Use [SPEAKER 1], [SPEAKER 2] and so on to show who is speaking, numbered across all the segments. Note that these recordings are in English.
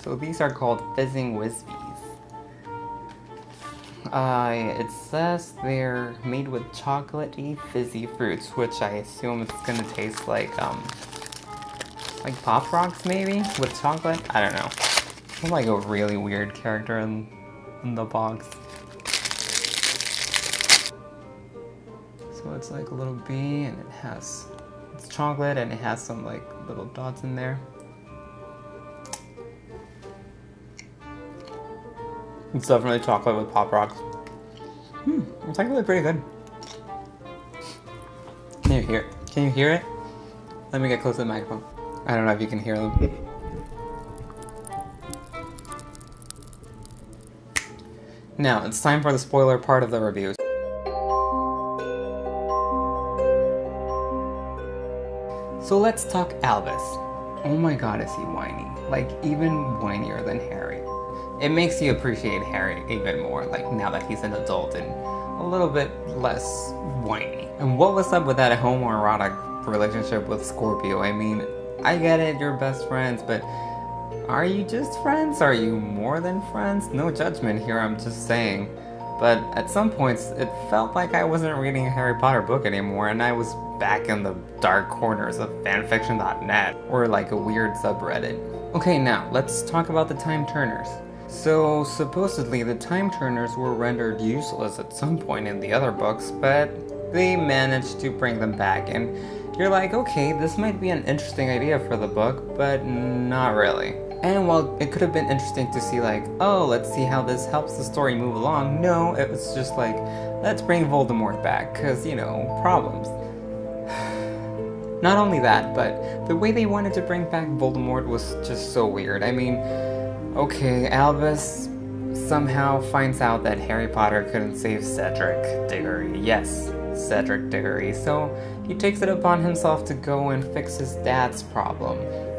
[SPEAKER 1] So these are called Fizzing Whizbees. It says they're made with chocolatey fizzy fruits, which I assume it's gonna taste like Pop Rocks maybe with chocolate. I don't know. I'm like a really weird character in the box. So it's like a little bee, and it's chocolate, and it has some like little dots in there. It's definitely chocolate with Pop Rocks. It's actually pretty good. Can you hear it? Let me get close to the microphone. I don't know if you can hear them. Now, it's time for the spoiler part of the review. So let's talk Albus. Oh my god, is he whiny. Like, even whinier than Harry. It makes you appreciate Harry even more, like now that he's an adult and a little bit less whiny. And what was up with that homoerotic relationship with Scorpio? I mean, I get it, you're best friends, but are you just friends? Are you more than friends? No judgment here, I'm just saying. But at some points, it felt like I wasn't reading a Harry Potter book anymore, and I was back in the dark corners of fanfiction.net, or like a weird subreddit. Okay, now, let's talk about the Time Turners. So, supposedly the Time Turners were rendered useless at some point in the other books, but they managed to bring them back, and you're like, okay, this might be an interesting idea for the book, but not really. And while it could have been interesting to see like, oh, let's see how this helps the story move along, no, it was just like, let's bring Voldemort back, cause, you know, problems. Not only that, but the way they wanted to bring back Voldemort was just so weird. I mean, okay, Albus somehow finds out that Harry Potter couldn't save Cedric Diggory. Yes, Cedric Diggory. So he takes it upon himself to go and fix his dad's problem.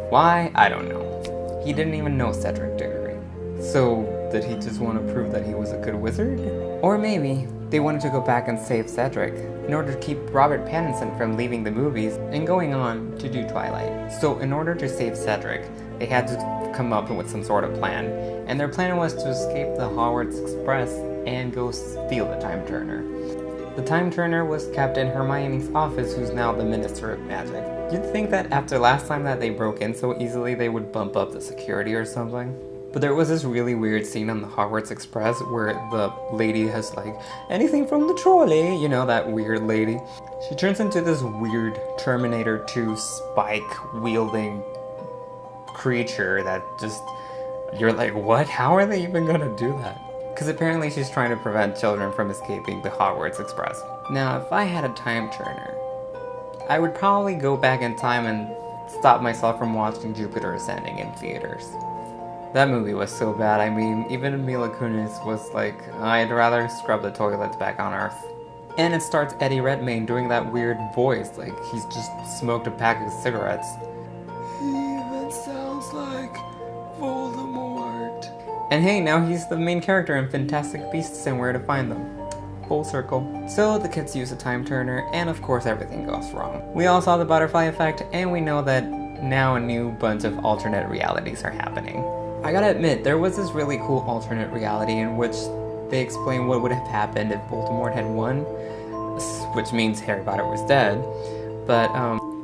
[SPEAKER 1] Why? I don't know. He didn't even know Cedric Diggory. So did he just want to prove that he was a good wizard? Or maybe they wanted to go back and save Cedric in order to keep Robert Pattinson from leaving the movies and going on to do Twilight. So in order to save Cedric, they had to come up with some sort of plan. And their plan was to escape the Hogwarts Express and go steal the Time Turner. The Time Turner was kept in Hermione's office, who's now the Minister of Magic. You'd think that after last time that they broke in so easily, they would bump up the security or something. But there was this really weird scene on the Hogwarts Express where the lady has like, anything from the trolley, you know, that weird lady. She turns into this weird Terminator 2 spike-wielding creature that just, you're like, what? How are they even gonna do that? Because apparently she's trying to prevent children from escaping the Hogwarts Express. Now, if I had a time turner, I would probably go back in time and stop myself from watching Jupiter Ascending in theaters. That movie was so bad. I mean, even Mila Kunis was like, I'd rather scrub the toilets back on Earth. And it starts Eddie Redmayne doing that weird voice, like he's just smoked a pack of cigarettes. He even sounds like Voldemort. And hey, now he's the main character in Fantastic Beasts and Where to Find Them. Full circle. So the kids use a time turner, and of course everything goes wrong. We all saw the butterfly effect, and we know that now a new bunch of alternate realities are happening. I gotta admit, there was this really cool alternate reality in which they explain what would have happened if Voldemort had won, which means Harry Potter was dead. But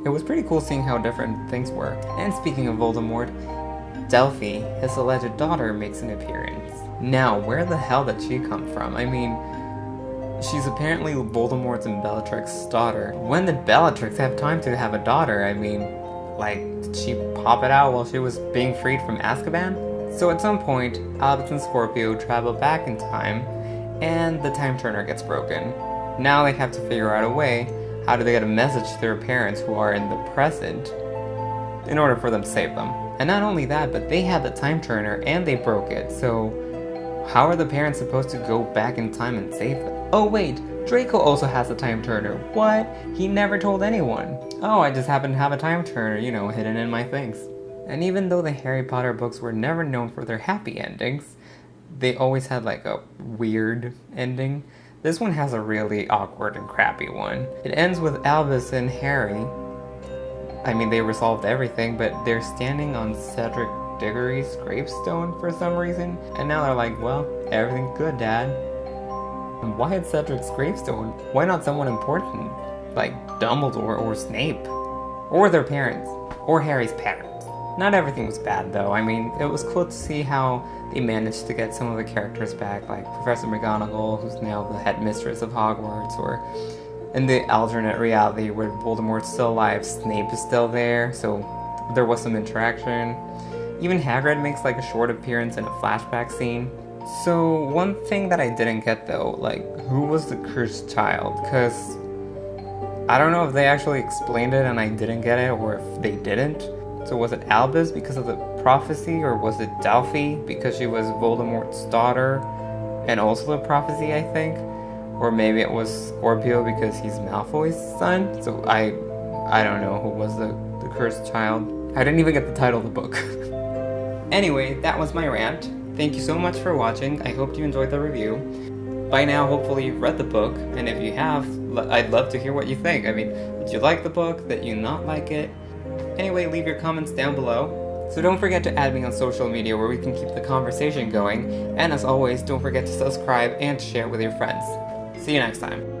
[SPEAKER 1] it was pretty cool seeing how different things were. And speaking of Voldemort, Delphi, his alleged daughter, makes an appearance. Now, where the hell did she come from? I mean, she's apparently Voldemort's and Bellatrix's daughter. When did Bellatrix have time to have a daughter? I mean, like, did she pop it out while she was being freed from Azkaban? So at some point, Albus and Scorpio travel back in time, and the time turner gets broken. Now they have to figure out a way, how do they get a message to their parents who are in the present, in order for them to save them. And not only that, but they had the time turner and they broke it, so how are the parents supposed to go back in time and save them? Oh wait, Draco also has a time turner. What? He never told anyone. Oh, I just happen to have a time turner, you know, hidden in my things. And even though the Harry Potter books were never known for their happy endings, they always had like a weird ending. This one has a really awkward and crappy one. It ends with Albus and Harry. I mean, they resolved everything, but they're standing on Cedric Diggory's gravestone for some reason, and now they're like, well, everything's good, Dad. And why at Cedric's gravestone? Why not someone important, like Dumbledore or Snape? Or their parents, or Harry's parents. Not everything was bad though. I mean, it was cool to see how they managed to get some of the characters back, like Professor McGonagall, who's now the headmistress of Hogwarts, or in the alternate reality where Voldemort's still alive, Snape is still there, so there was some interaction. Even Hagrid makes like a short appearance in a flashback scene. So one thing that I didn't get though, like, who was the cursed child? Because I don't know if they actually explained it and I didn't get it, or if they didn't. So was it Albus because of the prophecy, or was it Delphi because she was Voldemort's daughter and also the prophecy, I think? Or maybe it was Scorpio because he's Malfoy's son? So I don't know who was the cursed child. I didn't even get the title of the book. Anyway, that was my rant. Thank you so much for watching. I hope you enjoyed the review. By now, hopefully you've read the book, and if you have, I'd love to hear what you think. I mean, did you like the book? Did you not like it? Anyway, leave your comments down below. So don't forget to add me on social media where we can keep the conversation going. And as always, don't forget to subscribe and share with your friends. See you next time.